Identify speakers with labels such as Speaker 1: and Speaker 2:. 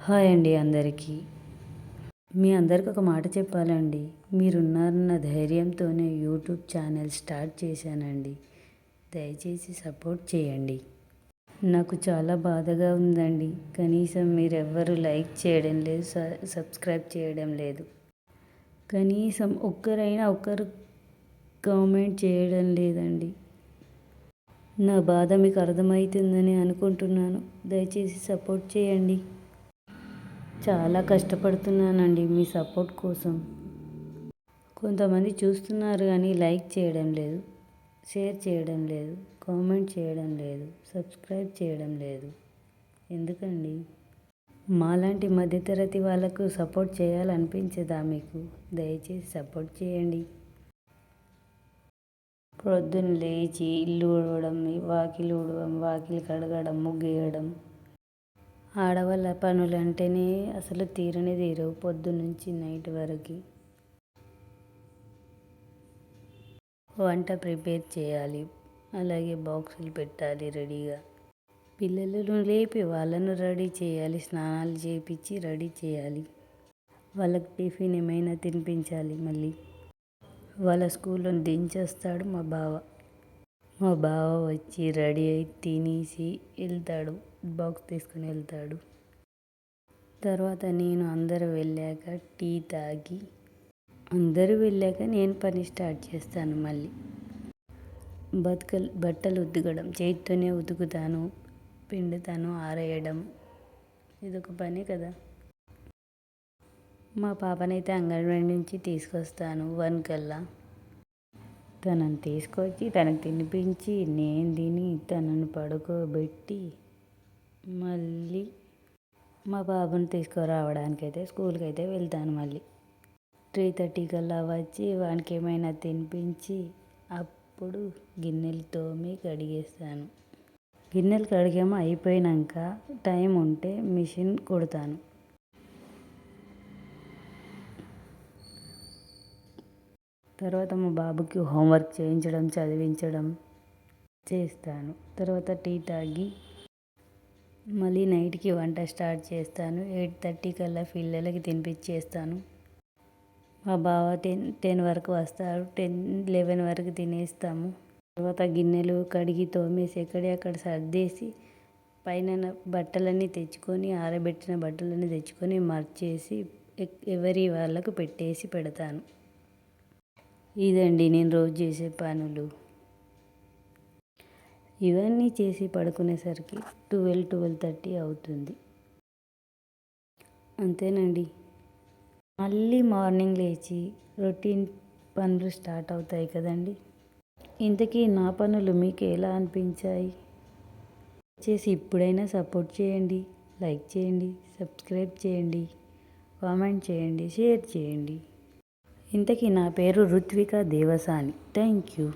Speaker 1: Hi అండి అందరికీ. మీ అందరికి ఒక మాట చెప్పాలండి. మీరున్నారన్న ధైర్యంతోనే యూట్యూబ్ ఛానల్ స్టార్ట్ చేశానండి. దయచేసి సపోర్ట్ చేయండి. నాకు చాలా బాధగా ఉందండి. కనీసం మీరెవ్వరూ లైక్ చేయడం లేదు, సబ్స్క్రైబ్ చేయడం లేదు. కనీసం ఒక్కరు కామెంట్ చేయడం లేదండి. నా బాధ మీకు అర్థమవుతుందని అనుకుంటున్నాను. దయచేసి సపోర్ట్ చేయండి. చాలా కష్టపడుతున్నానండి మీ సపోర్ట్ కోసం. కొంతమంది చూస్తున్నారు కానీ లైక్ చేయడం లేదు, షేర్ చేయడం లేదు, కామెంట్ చేయడం లేదు, సబ్స్క్రైబ్ చేయడం లేదు. ఎందుకండి? మాలాంటి మధ్యతరగతి వాళ్ళకు సపోర్ట్ చేయాలనిపించదా మీకు? దయచేసి సపోర్ట్ చేయండి. పొద్దున్న లేచి ఇల్లు ఊడవడం, వాకిలి కడగడం, ముగ్గేయడం, ఆడవాళ్ళ పనులు అంటేనే అసలు తీరవు పొద్దున్నుంచి నైట్ వరకు. వంట ప్రిపేర్ చేయాలి, అలాగే బాక్సులు పెట్టాలి రెడీగా. పిల్లలను లేపి వాళ్ళను రెడీ చేయాలి, స్నానాలు చేపించి రెడీ చేయాలి. వాళ్ళకి టిఫిన్ ఏమైనా తినిపించాలి. మళ్ళీ వాళ్ళ స్కూల్లో దించేస్తాడు మా బావ. మా బావ వచ్చి రెడీ అయి తినేసి వెళ్తాడు, బాక్స్ తీసుకుని వెళ్తాడు. తర్వాత నేను అందరూ వెళ్ళాక టీ తాగి, నేను పని స్టార్ట్ చేస్తాను. మళ్ళీ బట్టలు ఉతకడం చేతితోనే ఉతుకుతాను, పిండుతాను, ఆరేయడం ఇదొక పని కదా. మా పాపనైతే అంగన్వాడీ నుంచి తీసుకొస్తాను 1 కల్లా. తనని తీసుకొచ్చి తనకు తినిపించి నేను తిని తనను పడుకోబెట్టి మళ్ళీ మా బాబుని తీసుకురావడానికైతే స్కూల్కి అయితే వెళ్తాను. మళ్ళీ 3:30 కల్లా వచ్చి వానికి ఏమైనా తినిపించి అప్పుడు గిన్నెలు తోమి కడిగేస్తాను. గిన్నెలు కడిగాము అయిపోయాక టైం ఉంటే మిషన్ కుడతాను. తర్వాత మా బాబుకి హోంవర్క్ చేయించడం, చదివించడం చేస్తాను. తర్వాత టీ తాగి మళ్ళీ నైట్కి వంట స్టార్ట్ చేస్తాను. 8:30 కల్లా పిల్లలకి తినిపించేస్తాను. మా బావ 10 వరకు వస్తాడు. 11 వరకు తినేస్తాము. తర్వాత గిన్నెలు కడిగి తోమేసి ఎక్కడెక్కడ సర్దేసి పైన బట్టలన్నీ తెచ్చుకొని, ఆరబెట్టిన బట్టలన్నీ తెచ్చుకొని మర్చేసి ఎవరి వాళ్ళకు పెట్టేసి పెడతాను. ఇదండి నేను రోజు చేసే పనులు. ఇవన్నీ చేసి పడుకునేసరికి 12:30 అవుతుంది. అంతేనండి. మళ్ళీ మార్నింగ్ లేచి రొటీన్ పనులు స్టార్ట్ అవుతాయి కదండి. ఇంతకీ నా పనులు మీకు ఎలా అనిపించాయి? ఇప్పుడైనా సపోర్ట్ చేయండి, లైక్ చేయండి, సబ్స్క్రైబ్ చేయండి, కామెంట్ చేయండి, షేర్ చేయండి. ఇంతకీ నా పేరు రుత్విక దేవసాని. Thank you.